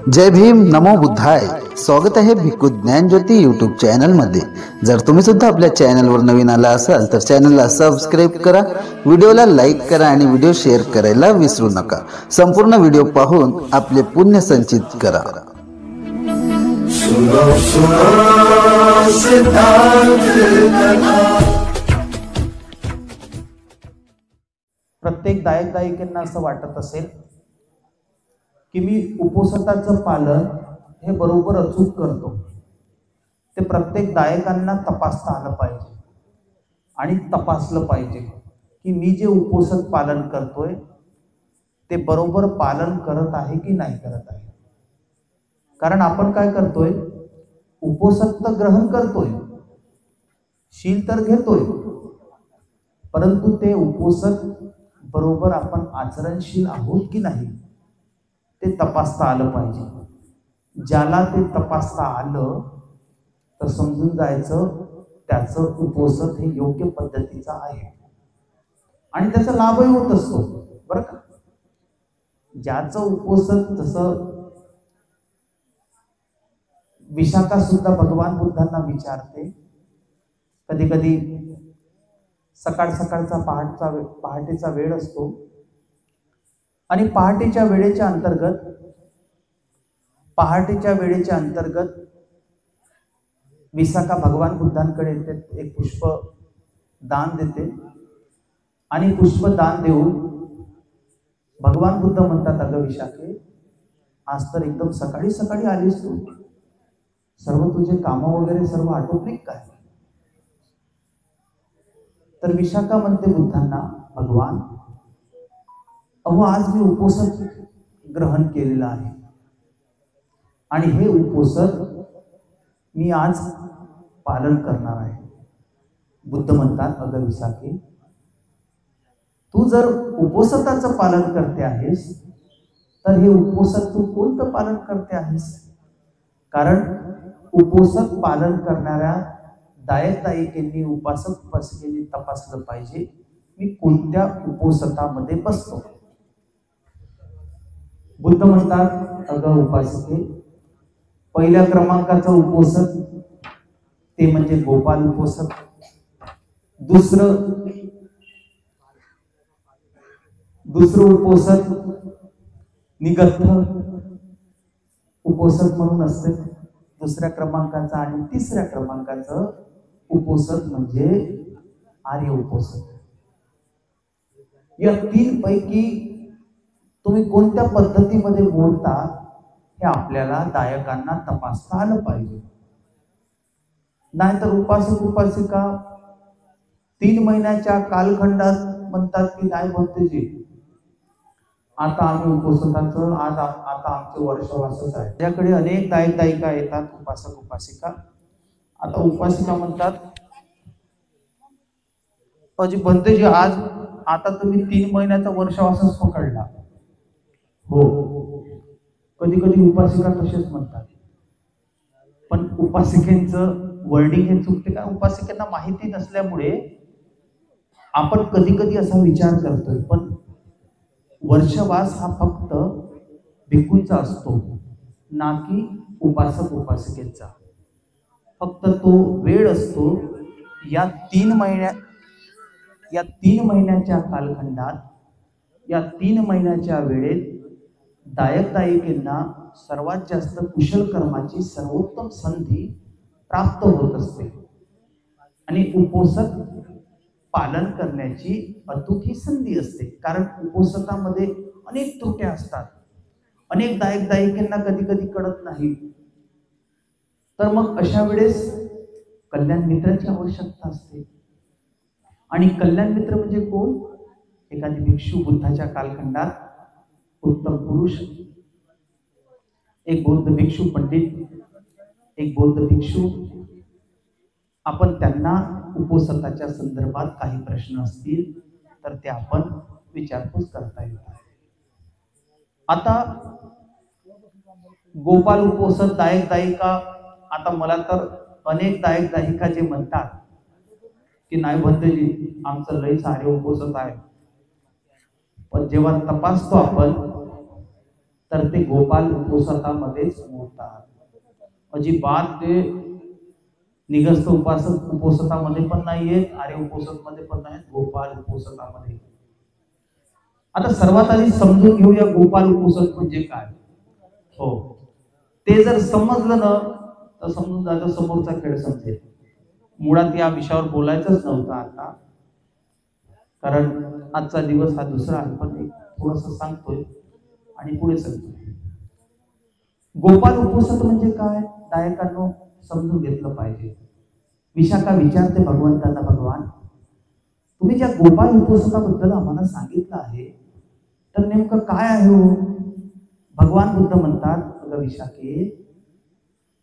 जय भीम, नमो बुद्धाय. स्वागत आहे भिक्खू ज्ञान ज्योती यूट्यूब चॅनल मध्ये. जर तुम्ही सुद्धा आपल्या चॅनलवर नवीन आला असाल तर चॅनलला सबस्क्राईब करा, व्हिडिओला लाईक करा आणि व्हिडिओ शेअर करायला विसरू नका. संपूर्ण व्हिडिओ पाहून आपले पुण्य संचित करा. प्रत्येक दायक दायिकांना असं वाटत असेल की मी उपवासाचं पालन हे बरोबर अचूक करतो. ते प्रत्येक दायकांना तपासता आलं पाहिजे आणि तपासलं पाहिजे की मी जे उपवास पालन करतोय ते बरोबर पालन करत आहे की नाही करत आहे. कारण आपण काय करतोय, उपवास तर ग्रहण करतोय, शील तर घेतोय, परंतु ते उपवास बरोबर आपण आचरणशील आहोत की नाही ते तपासता आलं पाहिजे. ज्याला ते तपासता आलं तर समजून जायचं त्याचं उपवास हे योग्य पद्धतीचा आहे आणि त्याचा लाभही होत असतो बरं का. ज्याचं उपवास, जसं विशाखा सुद्धा भगवान बुद्धांना विचारते, कधी कधी सकाळचा पहाटेचा वेळ असतो आणि पहाटेच्या वेळेच्या अंतर्गत विशाखा भगवान बुद्धांकडे येते, एक पुष्प दान देते आणि पुष्प दान देऊन भगवान बुद्ध म्हणतात, अगं विशाखे, आज तर एकदम सकाळी सकाळी आलीस तू, सर्व तुझे कामं वगैरे सर्व आटोपली काय? तर विशाखा म्हणते बुद्धांना, भगवान, अहो आज मी उपवास ग्रहण केलेला आहे आणि हे उपवास मी आज पालन करणार आहे. बुद्ध म्हणतात, अगं विशाखे, तू जर उपवासाचं पालन करते आहेस तर हे उपवास तू कोणतं पालन करते आहेस? कारण उपवास पालन करणाऱ्या दायक दायिकेंनी, उपासक उपासिकेंनी तपासलं पाहिजे मी कोणत्या उपवासामध्ये बसतो. बुद्ध म्हणतात, अगं उपासके, पहिल्या क्रमांकाचा उपवास ते म्हणजे गोपाल उपवास, दुसरं उपवास निगत्थ उपवास म्हणून असते दुसऱ्या क्रमांकाचा, आणि तिसऱ्या क्रमांकाचं उपवास म्हणजे आर्य उपवास. या तीन पैकी तुम्ही कोणत्या पद्धतीमध्ये बोलता हे आपल्याला दायकांना तपासता आलं पाहिजे. नाहीतर उपासक उपासिका 3 महिन्याच्या कालखंडात म्हणतात की नाही भक्तजी, आता आम्ही उपवासाचं आता आमचं वर्षवासच आहे. त्याकडे अनेक दायक दायिका येतात, उपासक उपासिका. आता उपासिका म्हणतात, अजी भंतेजी, आता तुम्ही 3 महिन्याचा वर्षवासच पकडला. हो, कधी कधी उपासिका तसेच म्हणतात, पण उपासिकेंचं वर्डिंग हे चुकते का? उपासिकांना माहिती नसल्यामुळे आपण कधी कधी असा विचार करतोय, पण वर्षवास हा फक्त भिक्खूंचा असतो, ना की उपासक उपासिकेचा. फक्त तो वेळ असतो. या 3 महिन्याच्या कालखंडात, या 3 महिन्याच्या वेळेत दायक दायिकेंना सर्वात जास्त कुशल कर्माची सर्वोत्तम संधी प्राप्त होत असते आणि उपवासक पालन करण्याची अतुकी संधी असते. कारण उपवासामध्ये अनेक त्रुट्या असतात, अनेक दायक दायिकांना कधी कधी कळत नाही. तर मग अशा वेळेस कल्याण मित्राची आवश्यकता असते. आणि कल्याण मित्र म्हणजे कोण? एखादी भिक्षू, बुद्धाच्या कालखंडात उत्तम पुरुष, एक बौद्ध भिक्षू पंडित, एक बौद्ध भिक्षू, आपण त्यांना उपवासाच्या संदर्भात काही प्रश्न असतील तर ते आपण विचारपूस करता येतात. आता गोपाल उपवास दायक दायिका, आता मला तर अनेक दायक दायिका जे म्हणतात की नाही भंतेजी, आमचं लई सारे उपवास आहे, पण जेव्हा तपासतो आपण तर ते गोपाल उपोसतामध्येच मोडतात. अजिबात ते निगस्थ उपासक उपोसतामध्ये पण नाहीयेत, आर्य उपोसक मध्ये पण नाहीत, गोपाल उपोसतामध्ये. आता सर्वात आधी समजून घेऊया गोपाल उपोसक म्हणजे काय. हो, ते जर समजलं ना तर समजून जातं समोरचा खेळ समजेल. मुळात या विषयावर बोलायचंच नव्हतं आता, कारण आजचा दिवस हा दुसरा आहे, पण एक थोडस सांगतोय आणि पुढे सांगतोय. गोपाल उपोसक म्हणजे काय दायकांनो समजून घेतलं पाहिजे. विशाखा विचारते भगवंतांना, भगवान तुम्ही ज्या गोपाल उपोसकाबद्दल आम्हाला सांगितलं आहे तर नेमकं काय आहे हो? भगवान बुद्ध म्हणतात, अगं विशाखे,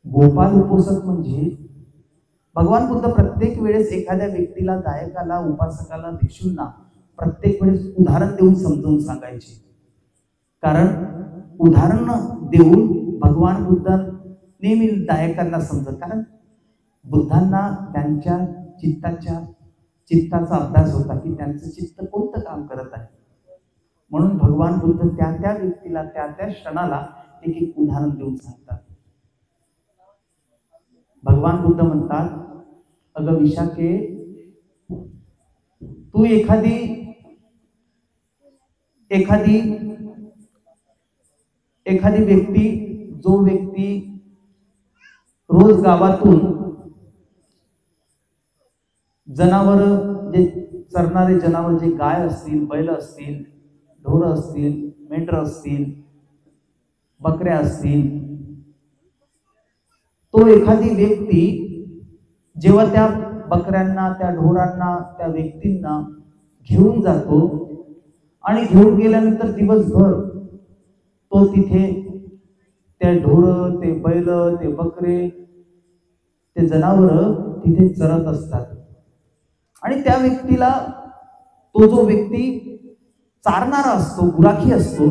गोपाल उपोसक म्हणजे भगवान बुद्ध प्रत्येक वेळेस एखाद्या व्यक्तीला, दायकाला, उपासकाला, भिक्षूंना प्रत्येक वेळेस उदाहरण देऊन समजून सांगायचे. कारण उदाहरण देऊन भगवान बुद्ध नेहमी दायकांना समजत, कारण बुद्धांना त्यांच्या चित्ताचा अभ्यास होता की त्यांचं चित्त कोणतं काम करत आहे. म्हणून भगवान बुद्ध त्या त्या व्यक्तीला, त्या त्या क्षणाला एक एक उदाहरण देऊन सांगतात. भगवान बुद्ध म्हणतात, अगं विशाखे, तू एखादी व्यक्ती, जो व्यक्ती रोज गावातून जनावर, जे चरणारे जनावर, जे गाय असतील, बैल असतील, ढोर असतील, मेंढर असतील, बकऱ्या असतील, तो एखादी व्यक्ती जेव्हा त्या बकऱ्यांना, त्या ढोरांना, त्या व्यक्तींना घेऊन जातो आणि घेऊन गेल्यानंतर दिवसभर तो तिथे त्या ढोर, ते बैल, ते बकरे, ते जनावर तिथे चरत असतात. आणि त्या व्यक्तीला, तो जो व्यक्ती चारणारा असतो, गुराखी असतो,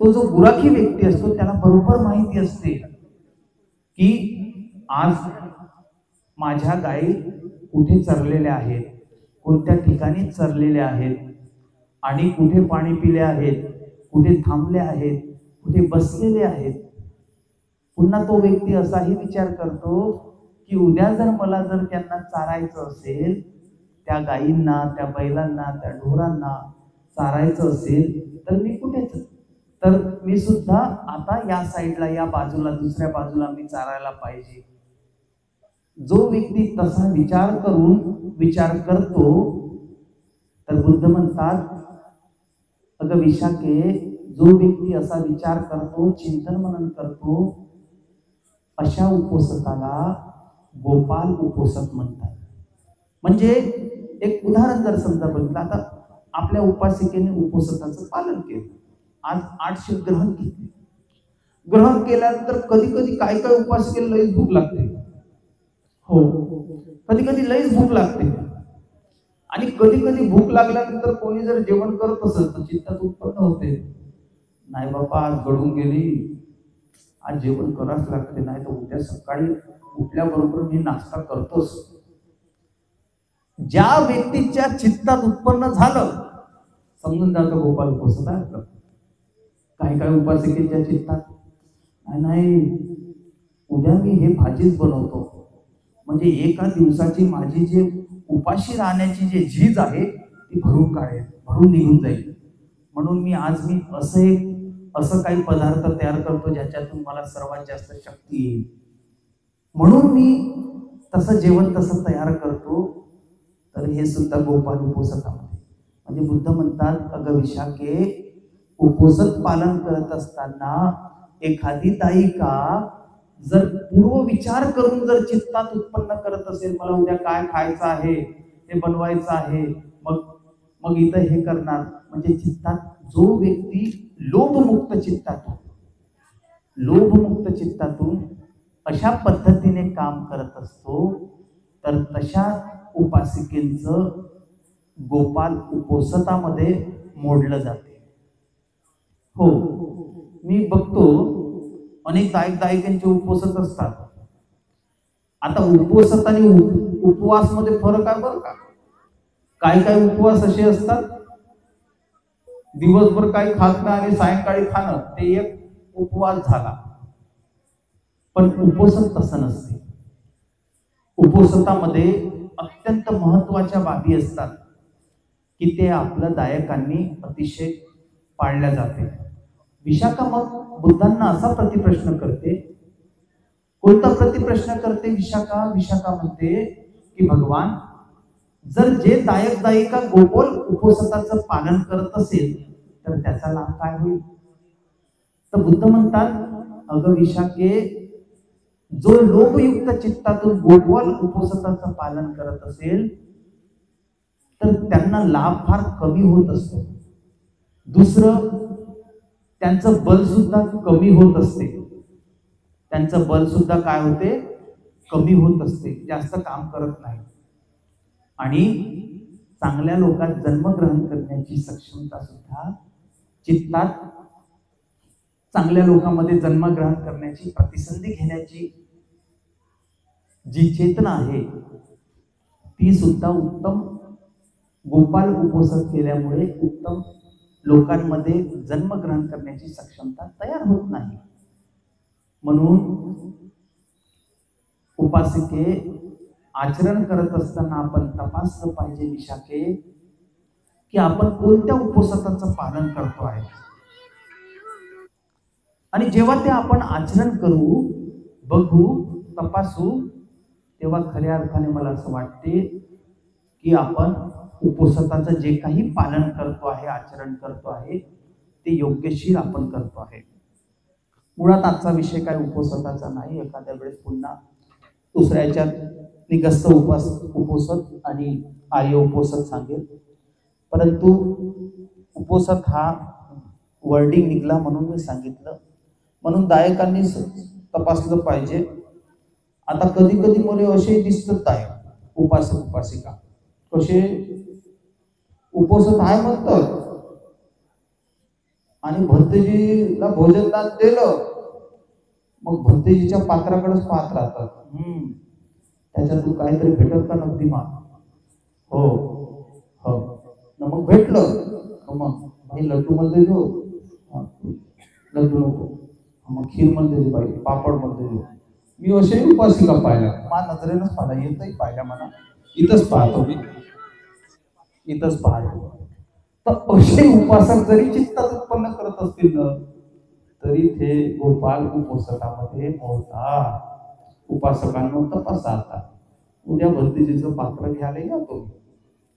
तो जो गुराखी व्यक्ती असतो त्याला बरोबर माहिती असते की आज माझ्या गायी कुठे चरलेल्या आहेत, कोणत्या ठिकाणी चरलेल्या आहेत, आणि कुठे पाणी पिले आहेत, कुठे थांबले आहेत, कुठे बसलेले आहेत. पुन्हा तो व्यक्ती असाही विचार करतो की उद्या जर मला जर त्यांना चारायचं असेल, त्या गायींना, त्या बैलांना, त्या ढोरांना चारायचं असेल तर मी कुठेच, तर मी सुद्धा आता या साईडला, या बाजूला, दुसऱ्या बाजूला मी चारायला पाहिजे. जो व्यक्ती तसा विचार करतो तर बुद्ध म्हणतात, अगं विशाखे, जो व्यक्ती असा विचार करतो, चिंतन मनन करतो, अशा उपोसकाला गोपाल उपोसक म्हणतात. म्हणजे एक उदाहरण जर समजा बघितलं, आता आपल्या उपासिकेने उपोसकाचं पालन केलं, आज 8 ग्रहण घेतले, ग्रहण केल्यानंतर कधी कधी काय काय उपासिकेला लईच भूक लागते. हो, कधी कधी लईच भूक लागते. आणि कधी कधी भूक लागल्यानंतर कोणी जर जेवण करत असेल तर चित्तात उत्पन्न होते, नाही बाबा आज गळून गेली, आज जेवण करावंच लागते, नाही तर उद्या सकाळी उठल्याबरोबर मी नाश्ता करतोच. ज्या व्यक्तीच्या चित्तात उत्पन्न झालं समजून जातं गोपाल उपोसक आहे. काही काही उपासिकेच्या चित्तात नाही, उद्या मी हे भाजीच बनवतो, म्हणजे एका दिवसाची माझी जे उपाशी राहण्याची जे झीज आहे ती भरून काढेल, भरून निघून जाईल. म्हणून मी असं काही पदार्थ तयार करतो ज्याच्यातून मला सर्वात जास्त शक्ती येईल, म्हणून मी तसं जेवण तसं तयार करतो. तर हे सुद्धा गोपाल उपोसकामध्ये. म्हणजे बुद्ध म्हणतात, अगं विशाखे, उपोसक पालन करत असताना एखादी दायिका जर पूर्व विचार करून जर चित्तात उत्पन्न करत असेल, मला उद्या काय खायचं आहे, हे बनवायचं आहे, मग इथं हे करणार, म्हणजे चित्तात जो व्यक्ती लोभमुक्त चित्तातून अशा पद्धतीने काम करत असतो, तर तशा उपासिकेंचं गोपाल उपोसतामध्ये मोडलं जाते. हो, मी बघतो अनेक दायिकांचे उपोसक असतात. आता उपोसक आणि उपवास मध्ये फरक आहे बरं का. काय उपवास असे असतात दिवसभर काही खात नाही आणि सायंकाळी खाणं ते एक उपवास झाला. पण उपोषण तसं नसते. उपोषणामध्ये अत्यंत महत्वाच्या बाबी असतात की ते आपल्या दायकांनी अतिशय पाळल्या जाते. विशाखा मग बुद्धांना असा प्रतिप्रश्न करते. कोणता प्रतिप्रश्न करते विशाखा? विशाखा म्हणते की भगवान, जर जे दायक दायिका गोकुल उपोषणाचं पालन करत असेल तर त्याचा लाभ काय होईल? तर बुद्ध म्हणतात, अगं विशाखे, जो लोभयुक्त चित्तातून गोकुल उपोषणाचं पालन करत असेल तर त्यांना लाभ फार कमी होत असतो. दुसरं, त्यांचं बल सुद्धा कमी होत असते. त्यांचं बल सुद्धा काय होते? कमी होत असते, जास्त काम करत नाही. आणि चांगल्या लोकात जन्मग्रहण करण्याची सक्षमता सुद्धा चित्तात, चांगल्या लोकांमध्ये जन्मग्रहण करण्याची, प्रतिसंधी घेण्याची जी चेतना आहे ती सुद्धा उत्तम गोपाल उपोषण केल्यामुळे उत्तम लोकांमध्ये जन्मग्रहण करण्याची सक्षमता तयार होत नाही. म्हणून उपासिके, आचरण करत असताना आपण तपासलं पाहिजे विशाखे की आपण कोणत्या उपोषणाचं पालन करतो आहे. आणि जेव्हा ते आपण आचरण करू, बघू, तपासू, तेव्हा खऱ्या अर्थाने मला असं वाटते की आपण उपोषणाचं जे काही पालन करतो आहे, आचरण करतो आहे ते योग्यशीर आपण करतो आहे. मुळात आजचा विषय काय उपोषणाचा नाही. एखाद्या वेळेस पुन्हा दुसऱ्या याच्यात निगस्त उपोषण आणि आर्य उपोषण सांगेल. परंतु उपोषण हा वर्डिंग निघला म्हणून मी सांगितलं. म्हणून दायकांनी तपासलं पाहिजे. आता कधी कधी मला असे दिसतात दायक, उपासक उपासिका कसे उपोषण आहे म्हणतात आणि भंतेजीला भोजनदान दिलं, मग भंतेजीच्या पात्राकडेच पाहत राहतात. त्याच्यातून काहीतरी भेटत का नगदी मा? हो हो, मग भेटलं मग भाई लड्डू मध्ये देऊ, लड्डू नको, मग खीर मध्ये दे, बाई पापड मध्ये देऊ. मी असे उपासिका पाहिल्या, मा नजरेनच पाहिला, येतही पाहिल्या म्हणा, इथंच पाहतो मी, इथंच पाहतो. तर असे उपासक जरी चित्तात उत्पन्न करत असतील ना तरी ते गोपाल उपोषणामध्ये मोडतात. उपासकांना तपासा. आता उद्या भंतेजीचं पात्र घ्यायला या तुम्ही.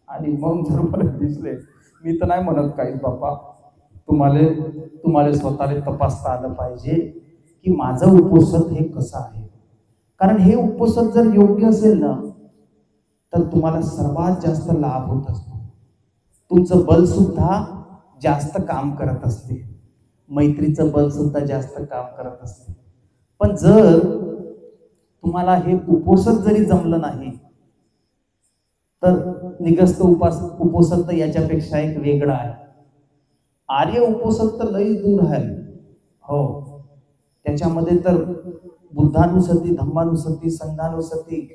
आणि मग जर मला दिसले, मी तर नाही म्हणत काही बाबा, तुम्हाला स्वतःला तपासता आलं पाहिजे की माझं उपोषण हे कसं आहे. कारण हे उपोषण जर योग्य असेल ना तर तुम्हाला सर्वात जास्त लाभ होत असतो. तुमचं बल सुद्धा जास्त काम करत असते, मैत्रीचं बल सुद्धा जास्त काम करत असते. पण जर तुम्हाला हे उपोषण जरी जमलं नाही तर निगस्त उपोषण तर याच्यापेक्षा एक वेगळं आहे. आर्य उपोषण तर लईच दूर आहे. हो, त्याच्यामध्ये तर बुद्धानुसती, धम्मानुसती, संघानुसती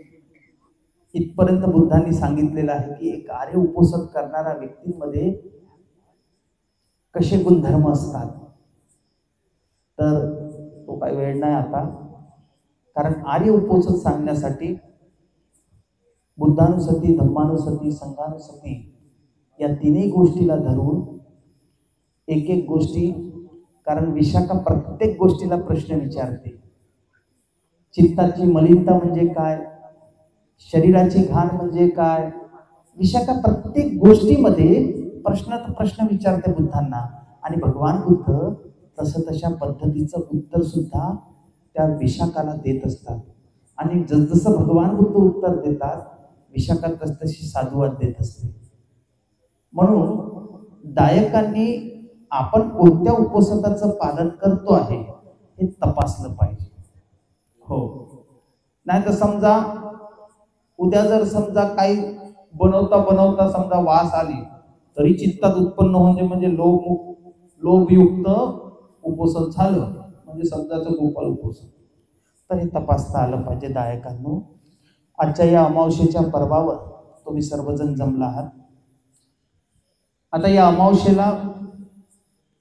इथपर्यंत बुद्धांनी सांगितलेलं आहे की एक आर्य उपोषण करणाऱ्या व्यक्तींमध्ये कसे गुणधर्म असतात. तर तो काही वेळ नाही आता, कारण आर्य उपोषण सांगण्यासाठी बुद्धानुसती, धम्मानुसती, संघानुसती या तिन्ही गोष्टीला धरून एक एक गोष्टी, कारण विशाखा प्रत्येक गोष्टीला प्रश्न विचारते. चित्ताची मलिनता म्हणजे काय, शरीराची घाण म्हणजे काय, विशाखा प्रत्येक गोष्टीमध्ये प्रश्न विचारते बुद्धांना. आणि भगवान बुद्ध तशा पद्धतीचं उत्तर सुद्धा त्या विशाखाला देत असतात. आणि जसजसं भगवान बुद्ध उत्तर देतात विशाखा तशी साधुवाद देत असते. म्हणून दायकांनी आपण कोणत्या उपोषणाचं पालन करतो आहे हे तपासलं पाहिजे. हो, नाही तर समजा उद्या जर समजा काही बनवता समजा वास आली तरी चित्तात उत्पन्न म्हणजे लोभयुक्त उपोषण झालं, म्हणजे समजाचं गोपाल उपोषण. तर हे तपासता आलं पाहिजे दायकांनो. आजच्या या अमावस्येच्या पर्वावर तुम्ही सर्वजण जमला आहात. आता या अमावस्येला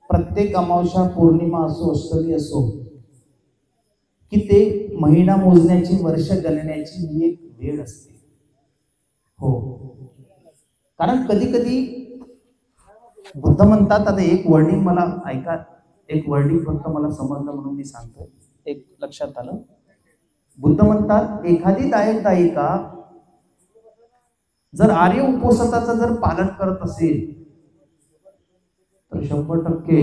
प्रत्येक अमावस्या पौर्णिमा असो अष्टमी असो की ते महिना मोजण्याची वर्ष गणण्याची ही एक वेळ असते. हो, कारण कधी कधी बुद्ध म्हणतात, आता एक वर्डिंग मला ऐका, एक वर्डिंग फक्त मला समजलं म्हणून मी सांगतो, एक लक्षात आलं. बुद्ध म्हणतात एखादी दायिका जर आर्य उपोषणाचं जर पालन करत असेल तर 100%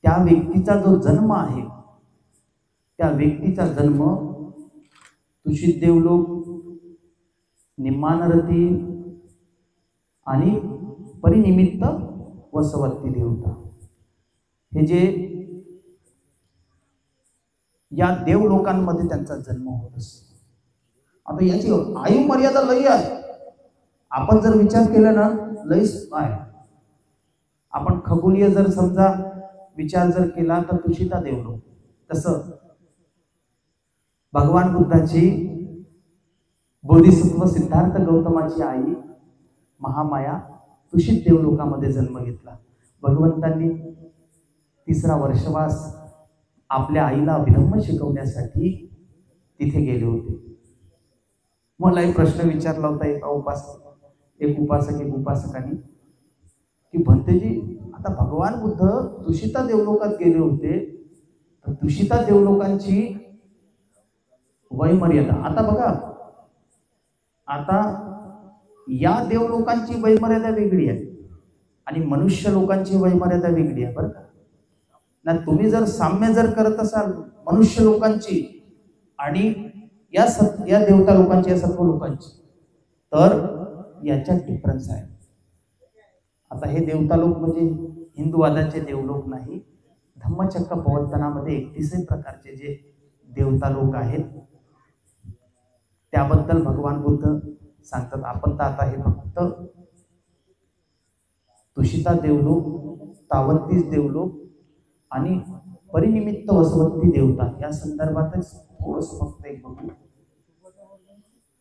त्या व्यक्तीचा जो जन्म आहे, त्या व्यक्तीचा जन्म तुषित देवलोक, निम्मानरती आणि परिनिमित्त वसवत्ती देवता, हे जे या देवलोकांमध्ये त्यांचा जन्म होत असतो. आता याची आयु मर्यादा लई आहे. आपण जर विचार केला ना, लईच आहे. आपण खगोलीय जर समजा विचार जर केला तर तुषिता देवलोक, तसं भगवान बुद्धाची बोधिसत्व सिद्धार्थ गौतमाची आई महामाया तुषित देवलोकामध्ये जन्म घेतला. भगवंतांनी 3रा वर्षवास आपल्या आईला अभिधम्म शिकवण्यासाठी तिथे गेले होते. मला एक प्रश्न विचारला होता एक उपासकाने की भंतेजी, आता भगवान बुद्ध तुषिता देवलोकात गेले होते, तर तुषिता देवलोकांची वयमर्यादा, आता बघा, आता या देवलोकांची वयमर्यादा वेगळी आहे आणि मनुष्य लोकांची वयमर्यादा वेगळी आहे, बरं का ना. तुम्ही जर साम्य जर करत असाल मनुष्य लोकांची आणि या देवता लोकांची, या सत्व लोकांची, तर याच्यात डिफरन्स आहे. आता हे देवता लोक म्हणजे हिंदूवादाचे देवलोक नाही. धम्मचक्र प्रवर्तनामध्ये 31 प्रकारचे जे देवता लोक आहेत त्याबद्दल भगवान बुद्ध सांगतात. आपण तर आता हे फक्त तुषिता देवलोक, तावंतीस देवलोक आणि परिनिमित्त वसवत्ती देवता या संदर्भातच थोडस फक्त एक बघू.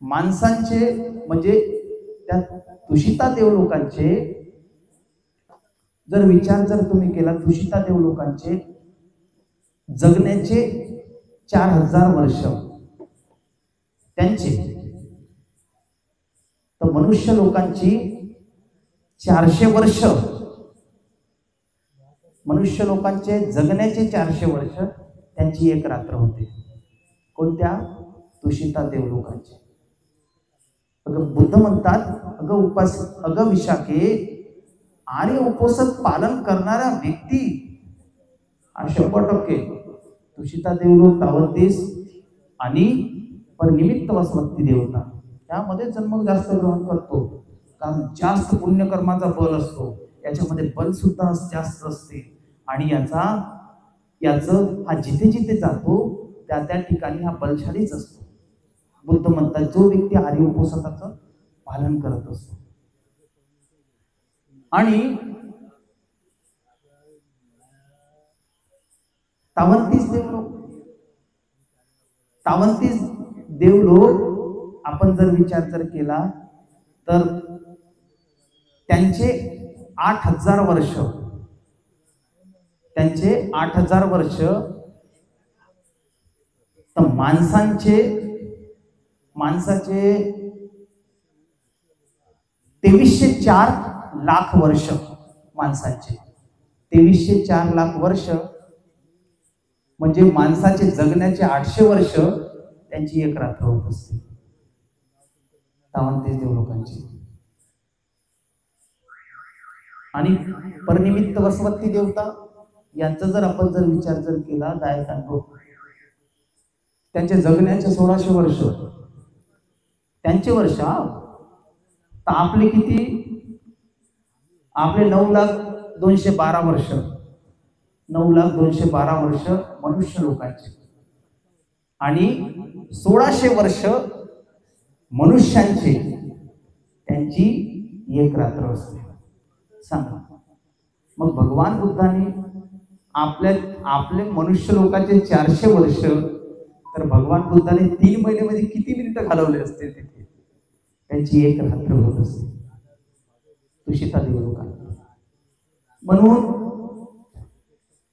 माणसांचे म्हणजे त्या तुषिता देवलोकांचे जर विचार जर तुम्ही केला, तुषिता देवलोकांचे जगण्याचे 4000 वर्ष त्यांचे, तर मनुष्य लोकांची 400 वर्ष, मनुष्य लोकांचे जगण्याचे 400 वर्ष त्यांची एक रात्र होते. कोणत्या? तुषिता देवलोकांचे. अगं बुद्ध म्हणतात, अगं विशाखे, आर्य उपोषण पालन करणारा व्यक्ती हा 100% तुषिता देवलोक, तावंतीस आणि परनिमित्त वसवत्ती देवता त्यामध्ये जन्म जास्त ग्रहण करतो. कारण जास्त पुण्यकर्माचा बल असतो, याच्यामध्ये बल सुद्धा जास्त असते आणि याचं हा जिथे जिथे जातो त्या ठिकाणी हा बलशालीच असतो. बुद्ध म्हणतात जो व्यक्ती आर्य उपोषणाचं पालन करत असतो. आणि तावंतीस देवलोक आपण जर विचार जर केला तर त्यांचे 8000 वर्ष, त्यांचे 8000 वर्ष, तर माणसाचे 2304 लाख वर्ष, माणसाचे 2304 लाख वर्ष म्हणजे माणसाचे जगण्याचे 800 वर्ष त्यांची एक रात्र होत असते तावंतीस देवलोकांची. आणि परनिमित्त वसवत्ती देवता यांचा जर आपण जर विचार जर केला, दायकांनो त्यांचे जगण्याचे 1600 वर्ष त्यांचे वर्ष, तर आपले किती? आपले 9,212 वर्ष, 9,212 वर्ष मनुष्य लोकांचे आणि 1600 वर्ष मनुष्यांचे त्यांची एक रात्र असते. सांगा मग भगवान बुद्धांनी आपले मनुष्य लोकांचे 400 वर्ष, तर भगवान बुद्धाने 3 महिन्यामध्ये किती मिनिटं घालवले असते तिथे? त्यांची एक रात्र होत असते तुषिता देवलोकात. म्हणून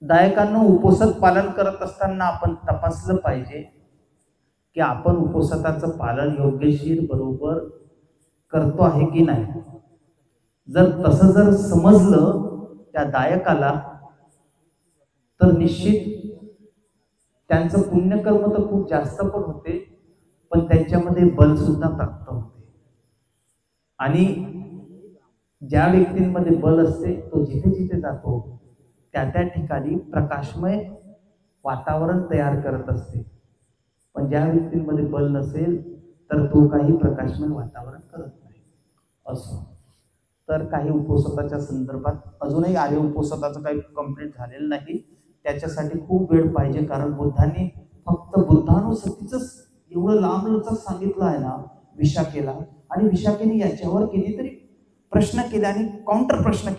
दायकांना उपवासात पालन करत असताना आपण तपासलं पाहिजे की आपण उपवासाचं पालन योग्यशीर बरोबर करतो आहे की नाही. जर तसं जर समजलं त्या दायकाला तर निश्चित त्यांचं पुण्यकर्म तर खूप जास्त पण होते, पण त्यांच्यामध्ये बल सुद्धा प्राप्त होते. आणि ज्या व्यक्तींमध्ये बल असते तो जिथे जिथे जातो त्या त्या ठिकाणी प्रकाशमय वातावरण तयार करत असते. पण ज्या व्यक्तींमध्ये बल नसेल तर तो काही प्रकाशमय वातावरण करत नाही. असं तर काही उपवासाच्या संदर्भात अजूनही आर्य उपवासाचं काही कंप्लीट झालेलं नाही. त्याच्यासाठी खूप वेळ पाहिजे, कारण बुद्धांनी फक्त बुद्धानुसतीच एवढं लांबलचक सांगितलं आहे ना विशाखेला. आणि विशाखेने याच्यावर कितीतरी प्रश्न केले आणि काउंटर प्रश्न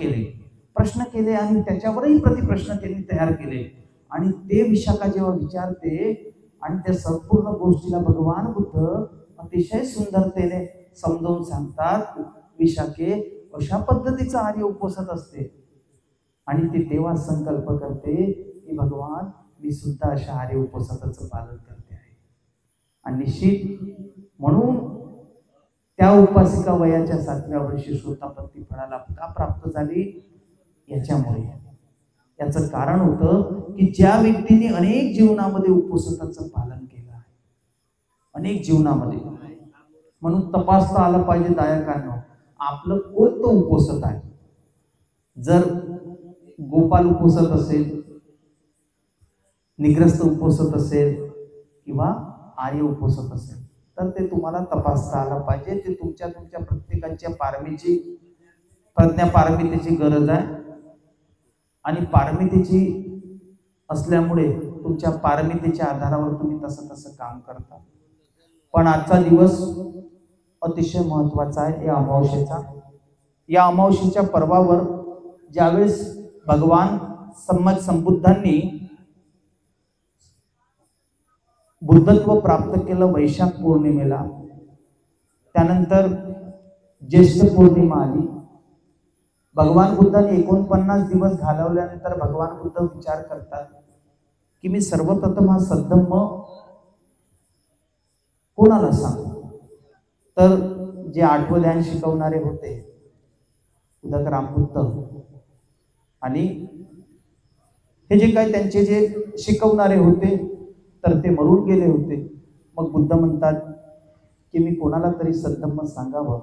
केले आणि त्याच्यावरही प्रतिप्रश्न त्यांनी तयार केले. आणि ते विशाखा जेव्हा विचारते आणि त्या संपूर्ण गोष्टीला भगवान बुद्ध अतिशय सुंदरतेने समजावून सांगतात. विशाखे अशा पद्धतीचा आर्य उपवासात असते आणि ती तेव्हा संकल्प करते की भगवान मी सुद्धा अशा आर्य उपवासाचं पालन करते आहे. आणि निश्चित म्हणून त्या उपासिका वयाच्या 7व्या वर्षी श्रोतापत्ती फळाला का प्राप्त झाली, याच्यामुळे. याचं कारण होतं की ज्या व्यक्तीने अनेक जीवनामध्ये उपवासाचं पालन केलं आहे, अनेक जीवनामध्ये, म्हणून तपासता आलं पाहिजे दायकांना आपलं कोणतं उपवासत आहे. जर गोपाल उपवासत असेल, निग्रस्त उपवासत असेल किंवा आर्य उपवासत असेल तर ते तुम्हाला तपासता आलं पाहिजे. ते तुमच्या प्रत्येकाच्या पारमीची प्रज्ञा पारमितेची गरज आहे आणि पारमितेची असल्यामुळे तुमच्या पारमितेच्या आधारावर तुम्ही तसं काम करता. पण आजचा दिवस अतिशय महत्वाचा आहे, या अमावस्येचा. या अमावस्येच्या पर्वावर ज्यावेळेस भगवान सम्यक संबुद्धांनी बुद्धत्व प्राप्त केलं वैशाख पौर्णिमेला, त्यानंतर ज्येष्ठ पौर्णिमा आली. भगवान बुद्धांनी 49 दिवस घालवल्यानंतर भगवान बुद्ध विचार करतात की मी सर्वप्रथम हा सद्धम्म कोणाला सांगू. तर जे 8वं ध्यान शिकवणारे होते उदक रामबुद्ध आणि हे जे काही त्यांचे जे शिकवणारे होते तर ते मरून गेले होते. मग बुद्ध म्हणतात की मी कोणाला तरी सद्धम्म सांगावं,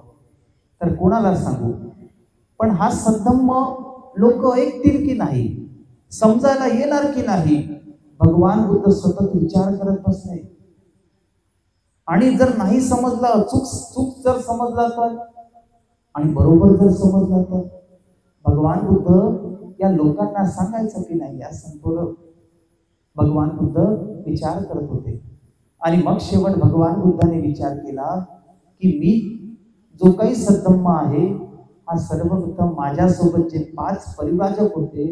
तर कोणाला सांगू. पण हा सद्धम्म लोक ऐकतील की नाही, समजायला येणार की नाही, भगवान बुद्ध सतत विचार करत बसले. आणि जर नाही समजला, चूक जर समजला तर आणि बरोबर जर समजला तर भगवान बुद्ध या लोकांना सांगायचं की नाही, या संपूर्ण भगवान बुद्ध विचार करत होते. आणि मग शेवट भगवान बुद्धाने विचार केला की मी जो काही सद्धम्म आहे हा सर्वप्रथम माझ्यासोबत जे 5 परिव्राजक होते,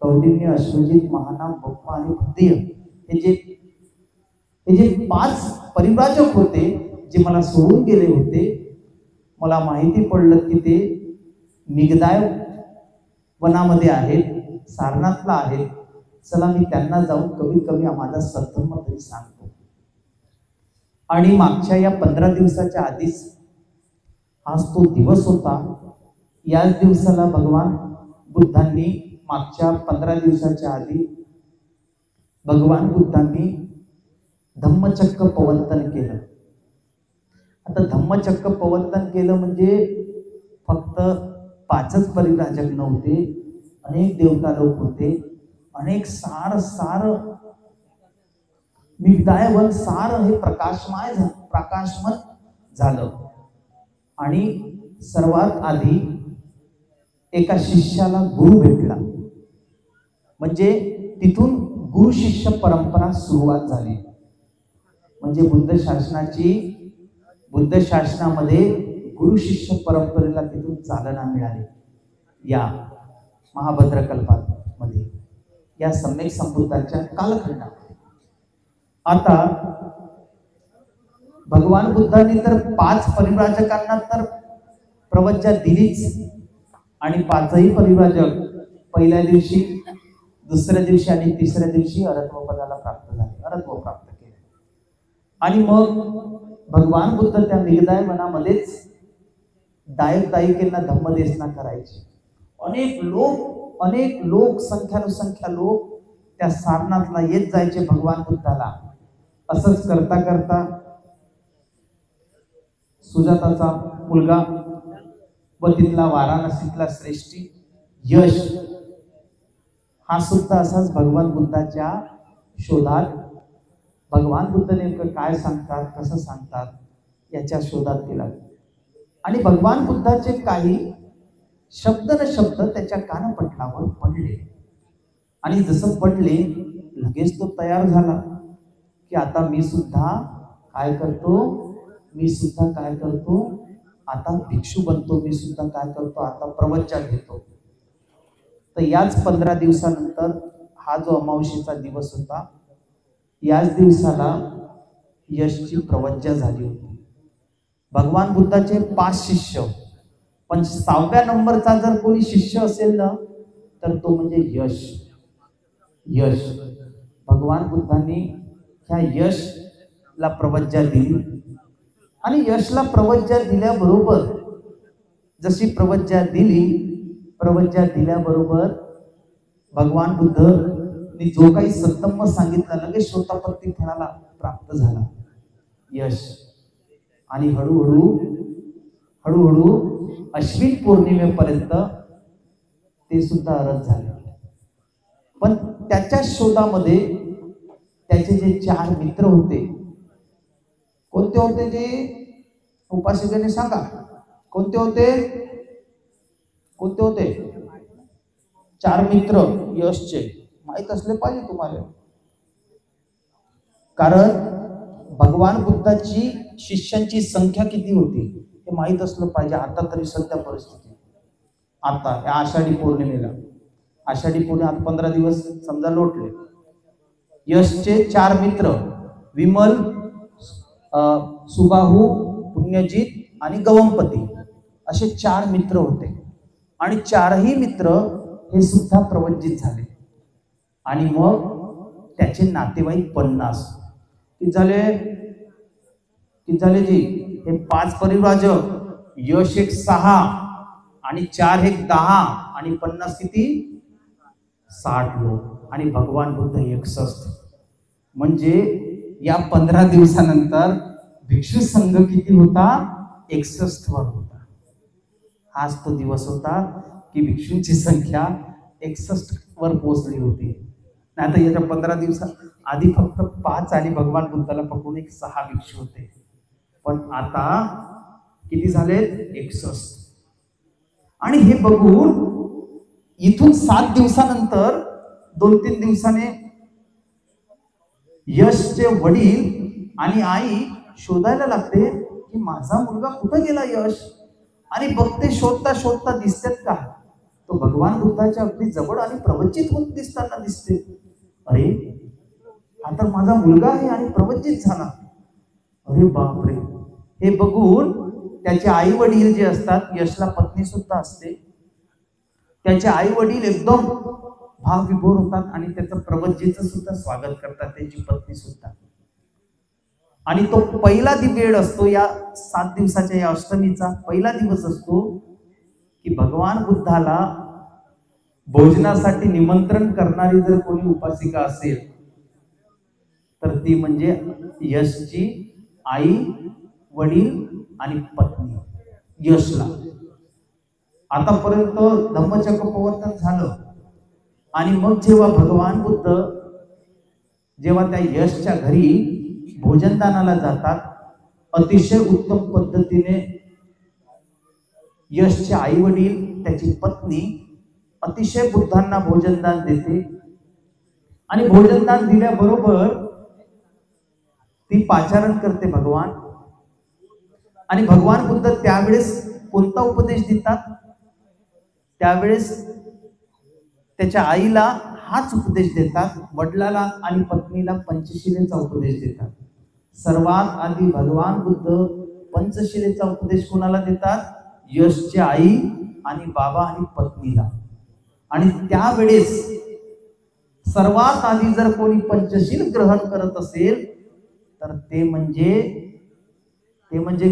कौंडिन्य, अश्वजित, महानाम, बप्पा आणि भद्रिय, हे जे 5 परिव्राजक होते जे मला सोडून गेले होते, मला माहिती पडलं की ते मिगदाय वनामध्ये आहेत, सारनाथला आहेत. चला मी त्यांना जाऊन कमीत कमी माझा सद्धम्म तरी सांगतो. आणि मागच्या या 15 दिवसाच्या आधीच आज तो दिवस होता. याच दिवसाला भगवान बुद्धांनी मागच्या 15 दिवसाच्या आधी भगवान बुद्धांनी धम्मचक्र प्रवर्तन केलं. आता धम्मचक्र प्रवर्तन केलं म्हणजे फक्त 5च परिव्राजक नव्हते, अनेक देवता लोक होते, अनेक सार मिगदायवन सार हे प्रकाशमय झालं. आणि सर्वात आधी एका शिष्याला गुरु भेटला, म्हणजे तिथून गुरु शिष्य परंपरा सुरुवात झाली. म्हणजे बुद्ध शासनामध्ये गुरु शिष्य परंपरेला तिथून चालना मिळाली. या महाभद्र कल्पामध्ये, या सम्यक संबुद्धांच्या कालखंडामध्ये. आता भगवान बुद्धांनी तर 5 परिव्राजकांना तर प्रवचना दिलीच आणि 5ही परिव्राजक पहिल्या दिवशी दुसऱ्या दिवशी आणि तिसऱ्या दिवशी अरहत्व पदाला प्राप्त झाले, अरहत्व प्राप्त केले. आणि मग भगवान बुद्ध त्या निगदाय वनामध्येच दायक दायिकेंना धम्मदेशना करायचे. अनेक लोक संख्यानुसंख्या लोक त्या सारनाथला येत जायचे भगवान बुद्धाला. असंच करता करता सुजाताचा मुलगा व तिथला वाराणसीतला श्रेष्ठी यश हा सुद्धा असाच भगवान बुद्धाच्या शोधात, भगवान बुद्ध नेमकं काय सांगतात, कसं सांगतात याच्या शोधात गेला. आणि भगवान बुद्धाचे काही शब्द न शब्द त्याच्या कानपटलावर पडले. आणि जसं पडले लगेच तो तयार झाला की आता मी सुद्धा काय करतो, आता भिक्षू बनतो, मी सुद्धा काय करतो, आता प्रवचन घेतो. तर याच 15 दिवसानंतर हा जो अमावस्येचा दिवस होता, याच दिवसाला यशची प्रवज्जा झाली होती. भगवान बुद्धाचे 5 शिष्य, पण 6व्या नंबरचा जर कोणी शिष्य असेल ना तर तो म्हणजे यश. भगवान बुद्धांनी ह्या यशला प्रवज्जा दिली. आणि यशला प्रवज्जा दिल्याबरोबर, जशी प्रवज्जा दिल्याबरोबर भगवान बुद्धनी जो काही सत्तम सांगितलं लगेच शोतापत्ती फळाला प्राप्त झाला यश. आणि हळूहळू अश्विन पौर्णिमेपर्यंत ते सुद्धा अरहत झाले. पण त्याच्या शोधामध्ये त्याचे जे 4 मित्र होते, कोणते होते ते उपासकांनी सांगा, कोणते होते 4 मित्र यशचे, माहित असले पाहिजे तुम्हाला. कारण भगवान बुद्धाची शिष्यांची संख्या किती होती हे माहित असलं पाहिजे. आता तरी सध्या परिस्थिती, आता या आषाढी पौर्णिमेला, आषाढी पौर्णिमा आता 15 दिवस समजा लोटले. यशचे 4 मित्र विमल, सुबाहू, पुण्यजित आणि गवंपती असे 4 मित्र होते. आणि 4ही मित्र हे सुद्धा प्रवज्जित झाले. आणि मग त्याचे नातेवाईक 50 किती झाले जी, हे 5 परिव्राजक, यश एक 6 आणि 4 एक 10 आणि 50 किती 60 लोक. आणि भगवान बुद्ध 61. म्हणजे या 15 दिवसानंतर भिक्षू संघ किती होता, 61 वर होता. हाच तो दिवस होता की भिक्षूंची संख्या 61 वर पोहोचली होती. नाही तर याच्या 15 दिवसात आधी फक्त 5 आणि भगवान बुद्धाला पकडून एक 6 भिक्षू होते. पण आता किती झालेत, 61. आणि हे बघून इथून 7 दिवसानंतर 2-3 दिवसाने यशचे वडील आणि आई शोधायला लागते की माझा मुलगा कुठं गेला यश. आणि बघते, शोधता दिसतात का, तो भगवान बुद्धाच्या अगदी जवळ आणि प्रवचित होत दिसताना दिसते. अरे हा तर माझा मुलगा आहे आणि प्रवचित झाला. अरे बापरे. हे बघून त्याचे आई वडील जे असतात, यशला पत्नी सुद्धा असते, त्याचे आई वडील एकदम भावविभोर होतात आणि त्याचं प्रवज्जेचं सुद्धा स्वागत करतात, त्याची पत्नी सुद्धा. आणि तो पहिला वेळ असतो या 7 दिवसाच्या या अष्टमीचा पहिला दिवस असतो की भगवान बुद्धाला भोजनासाठी निमंत्रण करणारी जर कोणी उपासिका असेल तर ती म्हणजे यशची आई, वडील आणि पत्नी यशला. आतापर्यंत धम्मचक्र प्रवर्तन झालं. आणि मग जेव्हा भगवान बुद्ध जेव्हा त्या यशच्या घरी भोजनदानाला जातात, अतिशय उत्तम पद्धतीने यशचे आई वडील, त्याची पत्नी अतिशय बुद्धांना भोजनदान देते. आणि भोजनदान दिल्याबरोबर ती पाचारण करते भगवान. आणि भगवान बुद्ध त्यावेळेस कोणता उपदेश देतात, त्यावेळेस त्याच्या आईला हाच उपदेश देतात, वडिलाला आणि पत्नीला पंचशिलेचा उपदेश देतात. सर्वात आधी भगवान बुद्ध पंचशिलेचा उपदेश कोणाला देतात, यशची आई आणि बाबा आणि पत्नीला. आणि त्यावेळेस सर्वात आधी जर कोणी पंचशील ग्रहण करत असेल तर ते म्हणजे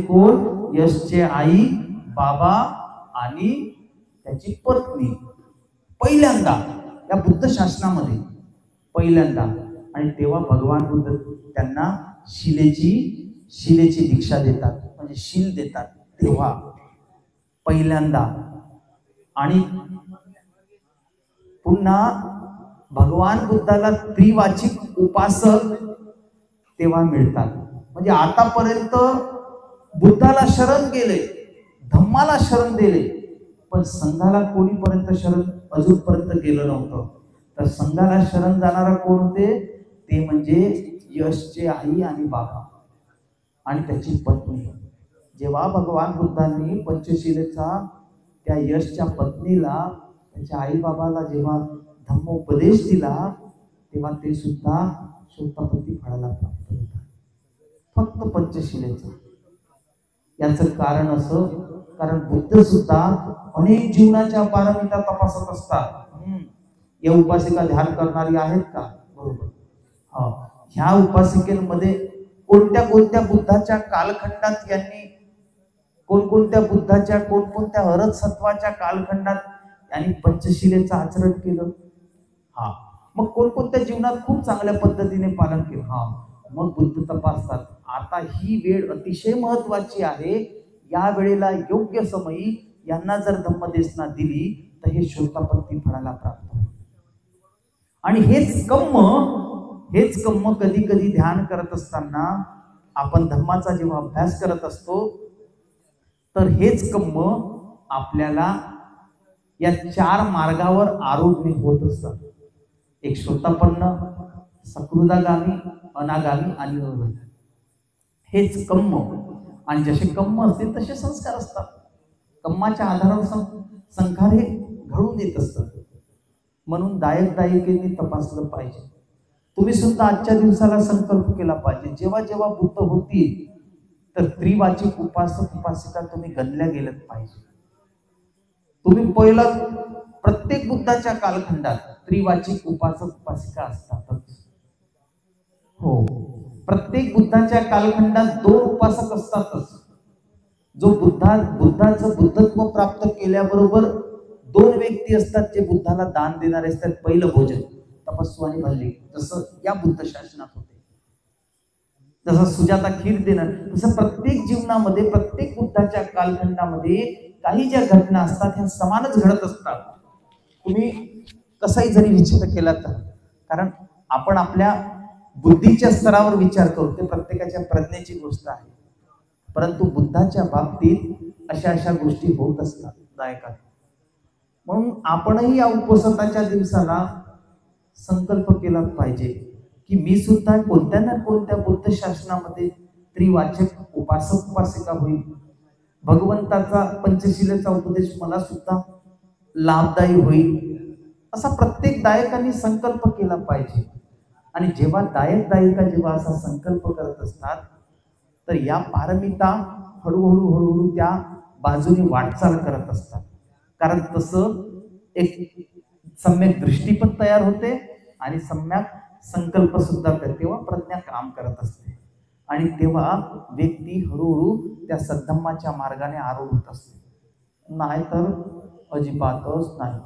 कोण? यशचे आई, बाबा आणि त्याची पत्नी. पहिल्यांदा या बुद्ध शासनामध्ये पहिल्यांदा. आणि तेव्हा भगवान बुद्ध त्यांना शिलेची दीक्षा देतात, म्हणजे शील देतात तेव्हा पहिल्यांदा. आणि पुन्हा भगवान बुद्धाला त्रिवाचिक उपासक तेव्हा मिळतात. म्हणजे आतापर्यंत बुद्धाला शरण गेले, धम्माला शरण दिले, पण संघाला कोणीपर्यंत शरण अजूनपर्यंत गेलं नव्हतं. तर संघाला शरण जाणारा कोण होते? ते म्हणजे यशचे आई आणि बाबा आणि त्याची पत्नी. जेव्हा भगवान बुद्धांनी पंचशिलेचा त्या यशच्या पत्नीला, त्याच्या आई बाबाला जेव्हा धम्मोपदेश दिला, तेव्हा ते सुद्धा शोतापती फळाला प्राप्त होतात, फक्त पंचशिलेचं. याचं कारण असं, कारण बुद्ध सुद्धा अनेक जीवनाच्या पारमिता तपासत असतात. या उपासिका ध्यान करणारी आहेत का? बरोबर. ह्या उपासिकेमध्ये कोणत्या बुद्धाच्या कालखंडात यांनी कोणकोणत्या हरत सत्वाच्या कालखंडात यांनी पंचशिलेचं आचरण केलं. मग कोणकोणत्या जीवनात खूप चांगल्या पद्धतीने पालन केलं. मग बुद्ध तपासतात, आता ही वेळ अतिशय महत्वाची आहे, या वेळेला योग्य समयी यांना जर धम्मदेशना दिली तर हे शोतापत्ती फळाला प्राप्त होईल. आणि हेच कम्म कधी कधी ध्यान करत असताना, आपण धम्माचा जेव्हा अभ्यास करत असतो, तर हेच कम्म आपल्याला या 4 मार्गावर आरूढ होत असतात. एक शोतापन्न, सकृदागामी, अनागामी आणि अवैध. हेच कम्म. आणि जसे कम्म असते तसे संस्कार असतात. कम्माच्या आधारावर संस्कार हे घडून येत असतात. म्हणून दायिकेने तपासलं पाहिजे. तुम्ही सुद्धा आजच्या दिवसाला संकल्प केला पाहिजे, जेव्हा जेव्हा बुद्ध होतील तर त्रिवाचिक उपासक उपासिका तुम्ही गणल्या गेलेत पाहिजे. तुम्ही पहिलं, प्रत्येक बुद्धाच्या कालखंडात त्रिवाचिक उपासक उपासिका असतातच. हो, प्रत्येक बुद्धाच्या कालखंडात 2 उपासक असतातच. जो बुद्धाचं बुद्धत्व प्राप्त केल्याबरोबर 2 व्यक्ती असतात जे बुद्धाला दान देणारे असतात. पहिलं भोजन, तपस्वी आणि भल्ली, जसं या बुद्ध शासनात होते. जसं सुजाता खीर देणार, तसं प्रत्येक जीवनामध्ये, प्रत्येक बुद्धाच्या कालखंडामध्ये काही ज्या घटना असतात ह्या समानच घडत असतात. तुम्ही कसाही जरी विचार केला तर, कारण आपण आपल्या बुद्धीच्या स्तरावर विचार करू, ते प्रत्येकाच्या प्रज्ञेची गोष्ट आहे. परंतु बुद्धाच्या बाबतीत अशा गोष्टी होत असतात दायकात. म्हणून आपणही या उपवासाच्या दिवसाला संकल्प केला पाहिजे की मी सुद्धा कोणत्या ना कोणत्या बुद्ध शासनामध्ये त्रिवाचक उपासक उपासिका होईल. भगवंताचा पंचशिलेचा उपदेश मला सुद्धा लाभदायी होईल, असा प्रत्येक दायकांनी संकल्प केला पाहिजे. आणि जेव्हा दायिका जेव्हा असा संकल्प करत असतात तर या पारमिता हळूहळू त्या बाजूने वाटचाल करत असतात. कारण तसं एक सम्यक दृष्टी पण तयार होते आणि सम्यक संकल्प सुद्धा करते, तेव्हा प्रज्ञा काम करत असते. आणि तेव्हा व्यक्ती हळूहळू त्या सद्धम्माच्या मार्गाने आरूढ होत असते. नाहीतर अजिबातच नाही.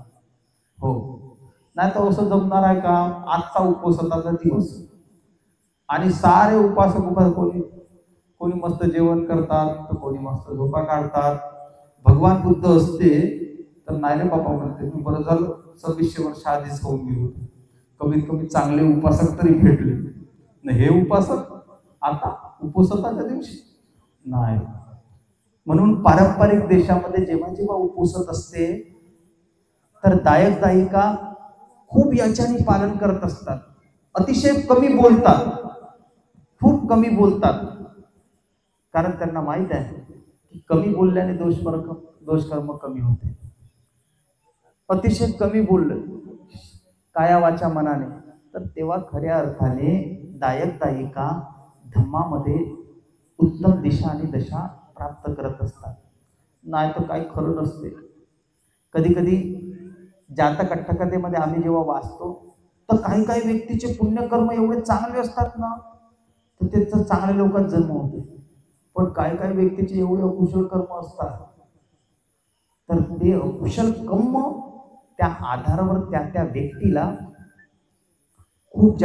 हो, नाही तर असं जमणार आहे का? आजचा उपवासाचा दिवस आणि सारे उपासक कोणी मस्त जेवण करतात, तर कोणी मस्त झोपा काढतात. भगवान बुद्ध असते तर नाही रे बाबा म्हणते, मी बरं झालं 2600 वर्ष आधीच होऊन गेलो, कमीत कमी चांगले उपासक तरी भेटले. न हे उपासक आता उपवासाच्या दिवशी नाही. म्हणून पारंपरिक देशामध्ये जेव्हा जेव्हा उपवासत असते तर दायिका खूप याच्याने पालन करत असतात. अतिशय कमी बोलतात, खूप कमी बोलतात. कारण त्यांना माहित आहे की कमी बोलल्याने दोषकर्म कमी होते. अतिशय कमी बोललं काया वाचा मनाने, तर तेव्हा खऱ्या अर्थाने दायिका धम्मामध्ये उत्तम दिशा आणि दशा प्राप्त करत असतात. नाही तर काही खरं नसते. कधी कधी जातक अट्टकथेमध्ये आम्ही जेव्हा वाचतो तर काही काही व्यक्तीचे पुण्यकर्म एवढे चांगले असतात ना, तर त्याचा चांगल्या लोकांत जन्म होतो. पण काही काही व्यक्तीचे एवढे अकुशल कर्म असतात, तर ते अकुशल कर्म त्या आधारावर त्या व्यक्तीला खूप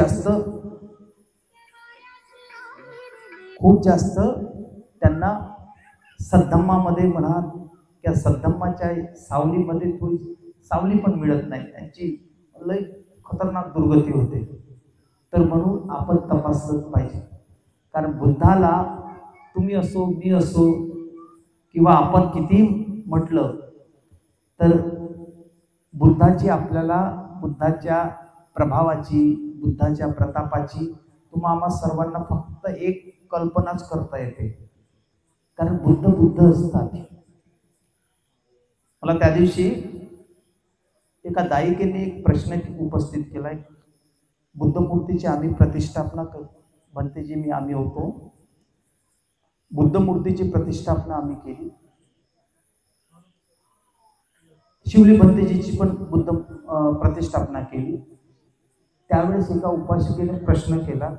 जास्त त्यांना सद्धम्मामध्ये म्हणा किंवा सद्धम्माच्या सावलीमध्ये थोडी सावली पण मिळत नाही, त्यांची लय खतरनाक दुर्गती होते. तर म्हणून आपण तपासलंच पाहिजे. कारण बुद्धाला तुम्ही असो, मी असो, किंवा आपण किती म्हटलं तर बुद्धाची आपल्याला, बुद्धाच्या प्रभावाची, बुद्धाच्या प्रतापाची तुम्हा सर्वांना फक्त एक कल्पनाच करता येते. कारण बुद्ध असतात. मला त्या दिवशी एका दायिकेने एक प्रश्न उपस्थित केलाय. बुद्धमूर्तीची आम्ही प्रतिष्ठापना भंतेजी मी आम्ही होतो, बुद्धमूर्तीची प्रतिष्ठापना आम्ही केली. शिवली भंतेजीची पण बुद्ध प्रतिष्ठापना केली. त्यावेळेस एका उपासकेने प्रश्न केला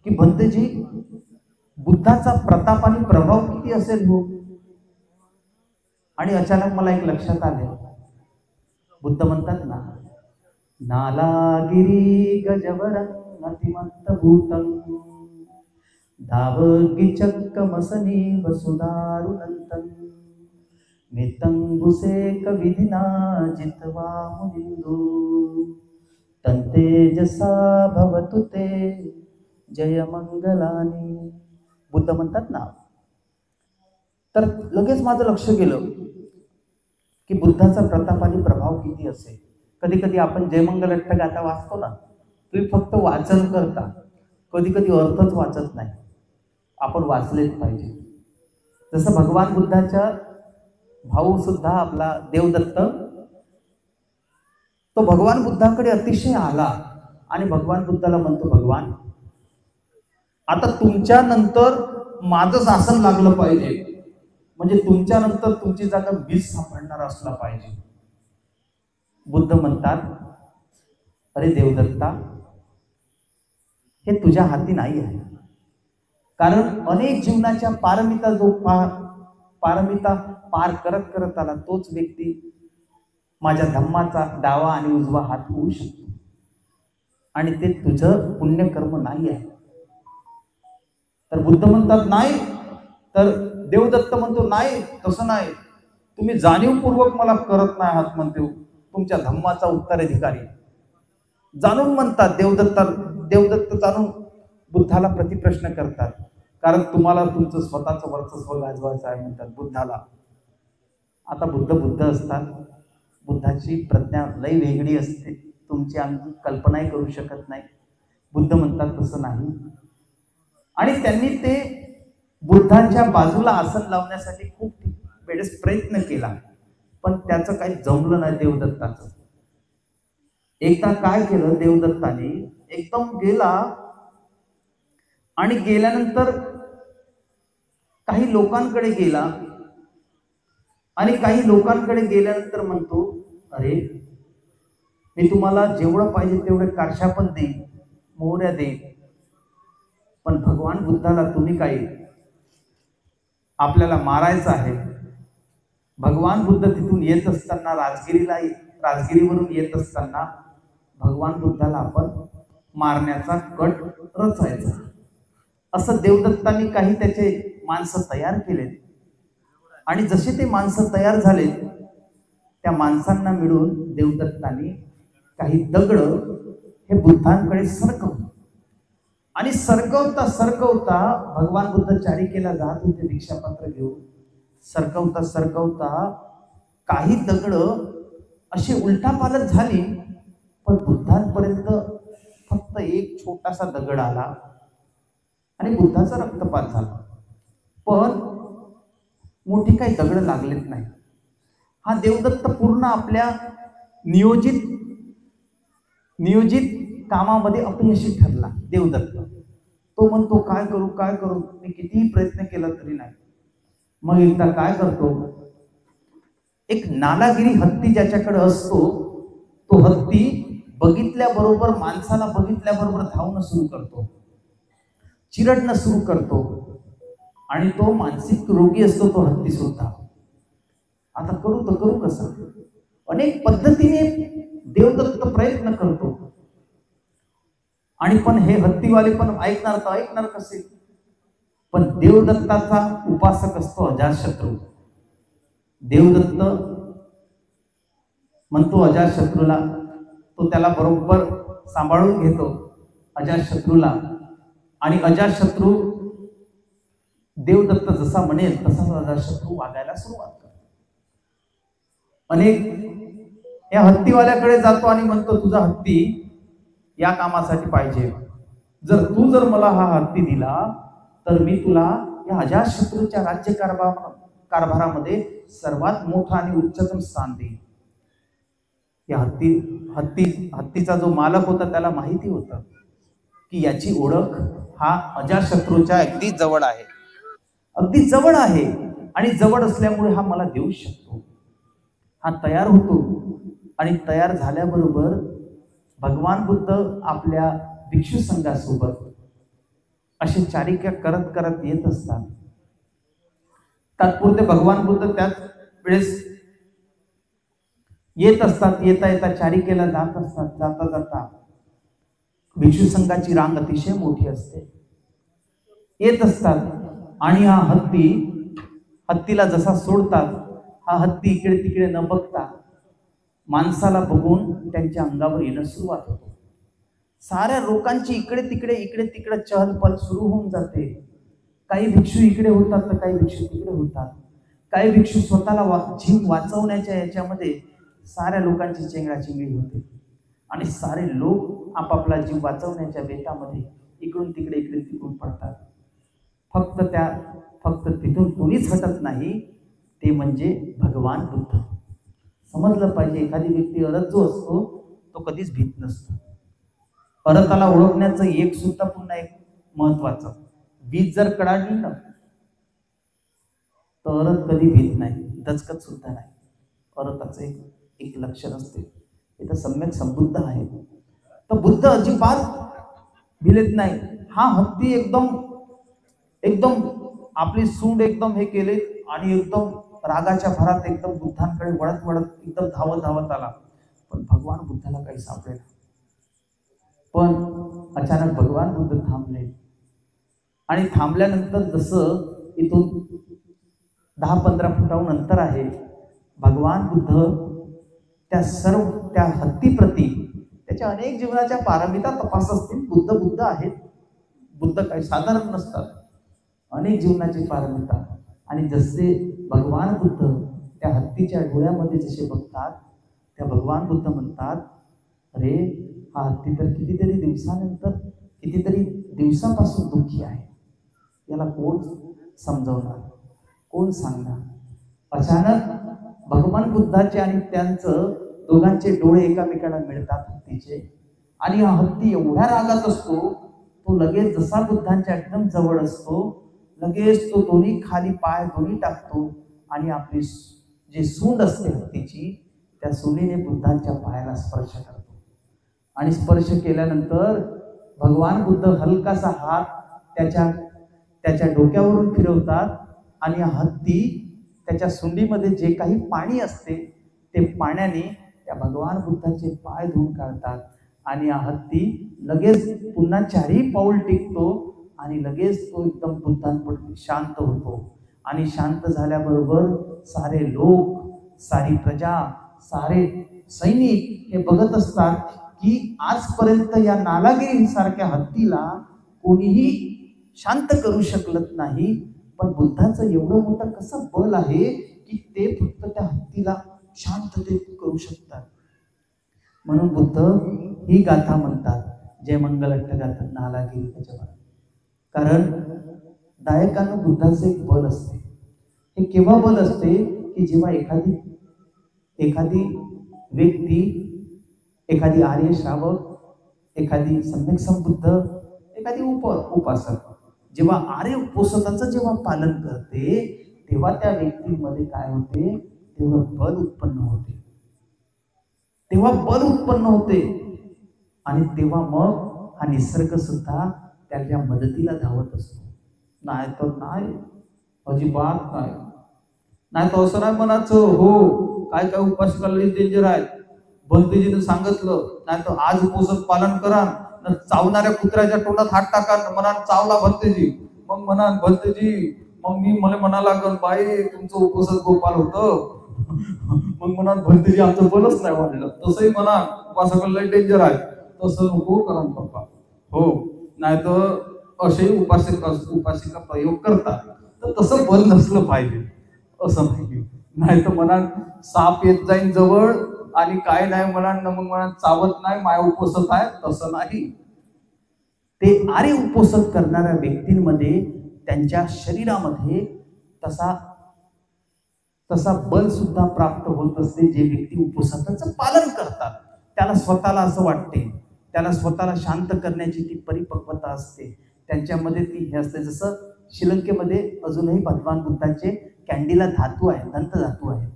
की भंतेजी, बुद्धाचा प्रताप आणि प्रभाव किती असेल हो? आणि अचानक मला एक लक्षात आले. बुद्ध म्हणतात ना, नालागिरी गजवरं अतिमंत भूतं धावगी चक्कमसनी वसुदारुनंतं नितंबुसे कविधिना जितवा मुनिंदू तंतेजसा भवतु ते जय मंगलानी. बुद्ध म्हणतात ना. तर लगेच माझं लक्ष गेलं की बुद्धाचा प्रताप आणि प्रभाव किती असेल. कधी कधी आपण जयमंगल अट्टगाथा वाचतो ना, तुम्ही फक्त वाचन करता, कधी कधी अर्थच वाचत नाही. आपण वाचलेच पाहिजे. जसं भगवान बुद्धाच्या भाऊ सुद्धा आपला देवदत्त, तो भगवान बुद्धाकडे अतिशय आला आणि भगवान बुद्धाला म्हणतो, भगवान आता तुमच्या नंतर माझं शासन लागलं पाहिजे, म्हणजे तुमच्या नंतर तुमची जागा मीच सांभाळणार असला पाहिजे. बुद्ध म्हणतात, अरे देवदत्ता, हे तुझ्या हाती नाही आहे. कारण अनेक जीवनाच्या पारमिता जो पारमिता पार करत करत आला, तोच व्यक्ती माझ्या धम्माचा डावा आणि उजवा हात होऊ शकतो. आणि ते तुझं पुण्यकर्म नाही आहे. तर बुद्ध म्हणतात नाही. तर देवदत्त म्हणतो, नाही, तसं नाही, तुम्ही जाणीवपूर्वक मला करत नाही आहात म्हणतो, तुमच्या धम्माचा उत्तराधिकारी. जाणून म्हणतात देवदत्त जाणून बुद्धाला प्रतिप्रश्न करतात, कारण तुम्हाला तुमचं स्वतःचं वर्चस्व गाजवायचं आहे म्हणतात बुद्धाला. आता बुद्ध असतात. बुद्धाची प्रज्ञा लय वेगळी असते, तुमची आम्ही कल्पनाही करू शकत नाही. बुद्ध म्हणतात तसं नाही. आणि त्यांनी ते बुद्धांच्या बाजूला आसन लावण्यासाठी खूप वेळेस प्रयत्न केला, पण त्याचं काही जमलं नाही देवदत्ताचं. एकदा काय केलं देवदत्ताने, एकदम गेला आणि गेल्यानंतर काही लोकांकडे गेला आणि काही लोकांकडे गेल्यानंतर म्हणतो, अरे मी तुम्हाला जेवढं पाहिजे तेवढे कारशा पण देईन, मोहऱ्या देईन, पण भगवान बुद्धाला तुम्ही काही आपल्याला मारायचं आहे. भगवान बुद्ध तिथून येत असताना राजगिरीवरून येत असताना भगवान बुद्धाला आपण मारण्याचा कट रचायचा. असं देवदत्तांनी काही त्याचे माणसं तयार केलेत. आणि जसे ते माणसं तयार झालेत, त्या माणसांना मिळून देवदत्तांनी काही दगड हे बुद्धांकडे सरकवले. आणि सरकवता भगवान बुद्ध चारिकेला जात होते दीक्षापत्र घेऊन. सरकवता काही दगड अशी उलटापालट झाली, पण बुद्धांपर्यंत फक्त एक छोटासा दगड आला आणि बुद्धाचा रक्तपात झाला, पण मोठी काही दगड लागलेत नाही. हा देवदत्त पूर्ण आपल्या नियोजित कामामध्ये अपयशी ठरला. देवदत्त तो म्हणतो, काय करू, मी कितीही प्रयत्न केला तरी नाही. मग एकदा काय करतो, एक नालागिरी हत्ती ज्याच्याकडे असतो, तो हत्ती बघितल्याबरोबर, माणसाला बघितल्याबरोबर धावणं सुरू करतो, चिरडणं सुरू करतो, आणि तो मानसिक रोगी असतो तो हत्ती सुद्धा. आता करू कसं? अनेक पद्धतीने देवदत्त प्रयत्न करतो, आणि पण हे हत्तीवाले पण ऐकणार कसे? पण देवदत्ताचा उपासक असतो अजातशत्रू. देवदत्त म्हणतो अजातशत्रूला, तो त्याला बरोबर सांभाळून घेतो अजातशत्रूला, आणि अजातशत्रू देवदत्त जसा म्हणेल तसा अजातशत्रू वागायला सुरुवात करतो. अनेक या हत्तीवाल्याकडे जातो आणि म्हणतो, तुझा हत्ती या कामासाठी पाहिजे, जर मला हा हत्ती दिला तर मी तुला या अजातशत्रूच्या राज्य कारभारामध्ये सर्वात मोठं आणि उच्चतम स्थान देईन. या हत्तीचा जो मालक होता त्याला माहिती होतं की याची ओळख हा अजातशत्रूच्या अगदी जवळ आहे, आणि जवळ असल्यामुळे हा मला देऊ शकतो. हा तयार होतो, आणि तयार झाल्याबरोबर भगवान बुद्ध आपल्या भिक्षू संघासोबत अशी चारिका करत करत येत असतात. तात्पुरते भगवान बुद्ध त्याच वेळेस येत असतात. येता चारिकेला जात असतात. जाता भिक्षू संघाची रांग अतिशय मोठी असते. येत असतात, आणि हा हत्तीला जसा सोडतात, हा हत्ती इकडे तिकडे न बघता माणसाला बघून त्यांच्या अंगावर येणं सुरुवात होतो. साऱ्या लोकांची इकडे तिकडे चहलपहल सुरू होऊन जाते. काही भिक्षू इकडे होतात तर काही भिक्षू तिकडे होतात. काही भिक्षू स्वतःला जीव वाचवण्याच्या याच्यामध्ये साऱ्या लोकांची चेंगराचेंगरी होते, आणि सारे लोक आपापला जीव वाचवण्याच्या बेतामध्ये इकडून तिकडून पडतात. फक्त तिथून कोणीच हटत नाही, ते म्हणजे भगवान बुद्ध. समजलं पाहिजे, एखादी व्यक्ती अरत जो असतो तो कधीच भीत नसतो. अरताला ओळखण्याचं एक सुद्धा पुन्हा एक महत्वाचं, वीज जर कडाडली ना तर अरत कधी भीत नाही, दचकत सुद्धा नाही. अरताचं एक लक्षण असते. इथं सम्यक संबुद्ध आहे, तर बुद्ध अजिबात भिलेत नाही. हा हत्ती एकदम आपली सूंड एकदम हे केले, आणि एकदम रागाच्या भरात एकदम बुद्धांकडे वळत एकदम धावत आला. पण भगवान बुद्धाला काही सापडेल. पण अचानक भगवान बुद्ध थांबले, आणि थांबल्यानंतर जसं इथून 10-15 फुटाहून अंतर आहे, भगवान बुद्ध त्या हत्तीप्रती त्याच्या अनेक जीवनाच्या पारमिता तपास असतील. बुद्ध आहेत. बुद्ध काही साधारण नसतात, अनेक जीवनाची पारमिता. आणि जसे भगवान बुद्ध त्या हत्तीच्या डोळ्यामध्ये जसे बघतात, त्या भगवान बुद्ध म्हणतात, अरे हा हत्ती तर कितीतरी दिवसापासून दुःखी आहे, याला कोण समजवणार, कोण सांगणार? अचानक भगवान बुद्धाचे आणि त्यांचं दोघांचे डोळे एकामेकाला मिळतात हत्तीचे, आणि हा हत्ती एवढ्या रागात असतो, तो लगेच जसा बुद्धांच्या एकदम जवळ असतो, लगेच तो दोन्ही खाली पाय दोन्ही टाकतो, आणि आपली जी सूंड असते हत्तीची, त्या सुनीने बुद्धांच्या पायाला स्पर्श करतो. आणि स्पर्श केल्यानंतर भगवान बुद्ध हलकासा हात त्याच्या डोक्यावरून फिरवतात, आणि हत्ती त्याच्या सुंडीमध्ये जे काही पाणी असते ते पाण्याने त्या भगवान बुद्धाचे पाय धुवून काढतात. आणि हत्ती लगेच पुन्हा 4 पाऊल टिकतो, आणि लगेच तो एकदम बुद्धांपुढे शांत होतो. आणि शांत झाल्याबरोबर सारे लोक, सारी प्रजा, सारे सैनिक हे बघत असतात की आजपर्यंत या नालागिरी सारख्या हत्तीला कोणीही शांत करू शकत नाही, पण बुद्धाचं एवढं मोठं कसं बल आहे की ते फक्त त्या हत्तीला शांततेत करू शकतात. म्हणून बुद्ध ही गाथा म्हणतात, जय मंगल अट्टगाथा नालागिरी त्याच्यावर. कारण दायकानं बुद्धाचं एक बल असते. हे केव्हा बल असते की जेव्हा एखादी व्यक्ती, एखादी आर्य श्रावक, एखादी सम्यक संबुद्ध, एखादी उपासक जेव्हा आर्य उपोषणाचं जेव्हा पालन करते, तेव्हा त्या व्यक्तीमध्ये काय होते, तेव्हा बल उत्पन्न होते. आणि तेव्हा मग हा निसर्ग सुद्धा त्याच्या मदतीला धावत असतो. नाही तर नाही, अजिबात नाही. नाही तर असं नाही म्हणायचं हो काय काय उपासकाला डेंजर आहे, भंतेजीने सांगितलं नाही तर आज उपवास पालन करा, चावणाऱ्या कुत्र्याच्या तोंडात हात टाका, म्हणा चावला भंतेजी, मग म्हणा भंतेजी मग मी मला म्हणा लागल बाई तुमचं उपवास गोपाल होतं, मग म्हणा भंतेजी आमचं बलच नाही वाढलं. तसंही म्हणा उपासकाला डेंजर आहे, तसं नको करा पप्पा हो. नाही तर असे उपासिका प्रयोग करतात, तर तसं बल नसलं पाहिजे असं नाही. नाही तर म्हणा साप येत जाईन जवळ आणि काय नाही म्हणा मग म्हणा चावत नाही माया उपसत आहे, तसं नाही. ते आर्य उपसत करणाऱ्या व्यक्तींमध्ये त्यांच्या शरीरामध्ये तसा बल सुद्धा प्राप्त होत असते. जे व्यक्ती उपवासाचं पालन करतात त्याला स्वतःला असं वाटते, त्याला स्वतःला शांत करण्याची ती परिपक्वता असते त्यांच्यामध्ये, ती हे असते. जसं श्रीलंकेमध्ये अजूनही भगवान बुद्धांचे कॅन्डीला धातू आहे, दंत धातू आहे.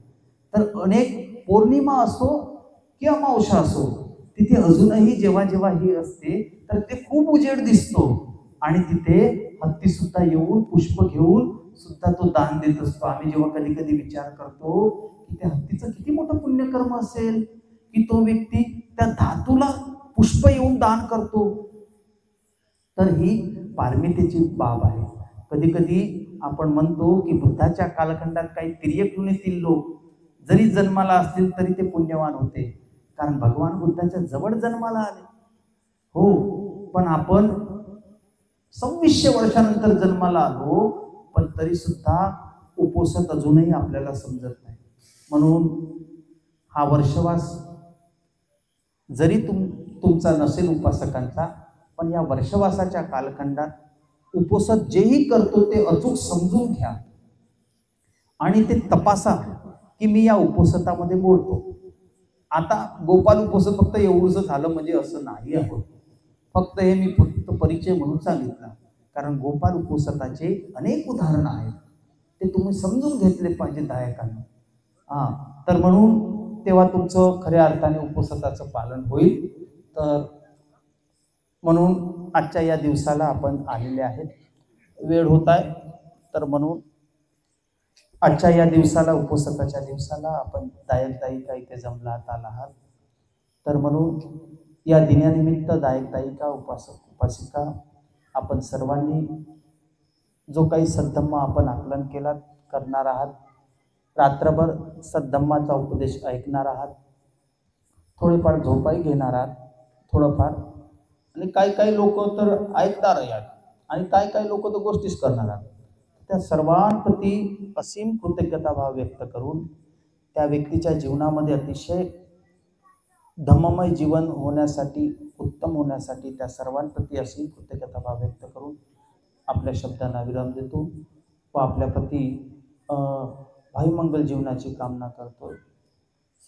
तर अनेक पौर्णिमा असो की अमावस्या असो, तिथे अजूनही जेव्हा जेव्हा ही असते तर ते खूप उजेड दिसतो आणि तिथे हत्ती सुद्धा येऊन पुष्प घेऊन सुद्धा तो दान देत असतो. आम्ही जेव्हा कधी कधी विचार करतो की त्या हत्तीचं किती मोठं पुण्यकर्म असेल की तो व्यक्ती त्या धातूला पुष्प येऊन दान करतो. तर ही पारमितेची बाब आहे. कधी कधी आपण म्हणतो की बुद्धाच्या कालखंडात काही तिर्यक योनीतील लोक जरी जन्माला असतील तरी ते पुण्यवान होते, कारण भगवान बुद्धाच्या जवळ जन्माला आले हो. पण आपण 2600 वर्षानंतर जन्माला आलो, पण तरी सुद्धा उपवासात अजूनही आपल्याला समजत नाही. म्हणून हा वर्षवास जरी तुमचा नसेल उपासकांचा, पण या वर्षवासाच्या कालखंडात उपवासात जेही करतो ते अचूक समजून घ्या आणि ते तपासा की मी या उपवासामध्ये मोडतो. आता गोपाल उपवास फक्त एवढंच झालं म्हणजे असं नाही आहे, फक्त हे मी फक्त परिचय म्हणून सांगितला, कारण गोपाल उपवासाचे अनेक उदाहरणं आहेत, ते तुम्ही समजून घेतले पाहिजे दायकांना. तर म्हणून तेव्हा तुमचं खऱ्या अर्थाने उपवासाचं पालन होईल. तर म्हणून आजच्या या दिवसाला आपण आलेले आहेत, वेळ होत आहे, तर म्हणून आजच्या या दिवसाला उपवासाच्या दिवसाला आपण दायिका इथे जमलात आहात. तर म्हणून या दिनानिमित्त दायिका उपासिका आपण सर्वांनी जो काही सद्धम्मा आपण आकलन केला करणार आहात, रात्रभर सद्धम्माचा उपदेश ऐकणार आहात, थोडेफार झोपाई घेणार आहात थोडंफार, आणि काही लोक तर ऐकणार आहेत आणि काही लोक तर गोष्टीच करणार आहेत. त्या सर्वांप्रती असीम कृतज्ञताभाव व्यक्त करून त्या व्यक्तीच्या जीवनामध्ये अतिशय धम्ममय जीवन होण्यासाठी, उत्तम होण्यासाठी त्या सर्वांप्रती असीम कृतज्ञताभाव व्यक्त करून आपल्या शब्दांना विराम देतो व आपल्याप्रती भाईमंगल जीवनाची कामना करतो.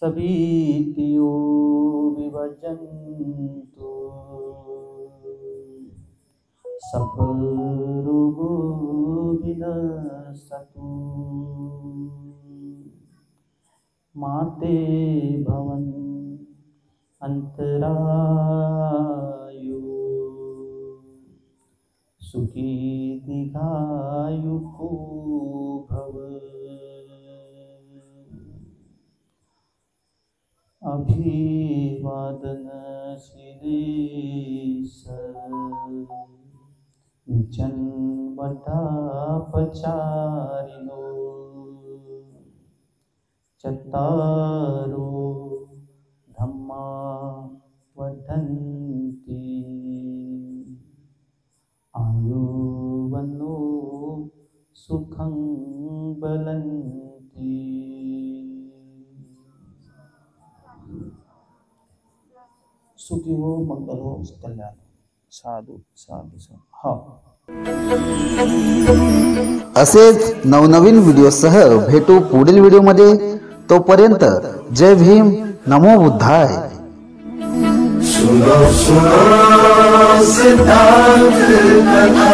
सभीतियो विभजन्तु सकलरोगो विनश्यतु माते भवन् अंतरायो सुखी दीर्घायुः भव. अभिवादन शिरीष जन्मतापचारिणो चत्तारो धम्मा वर्धन्ति आयुवन्नो सुखं बलन्ति. सुखी हो, मंगल हो, कल्याण. साधू साधू साधू. हा, असेच नवनवीन व्हिडिओसह भेटू पुढील व्हिडिओमध्ये. तोपर्यंत जय भीम, नमो बुद्धाय. सुनो सुनो सिद्धांत कथा.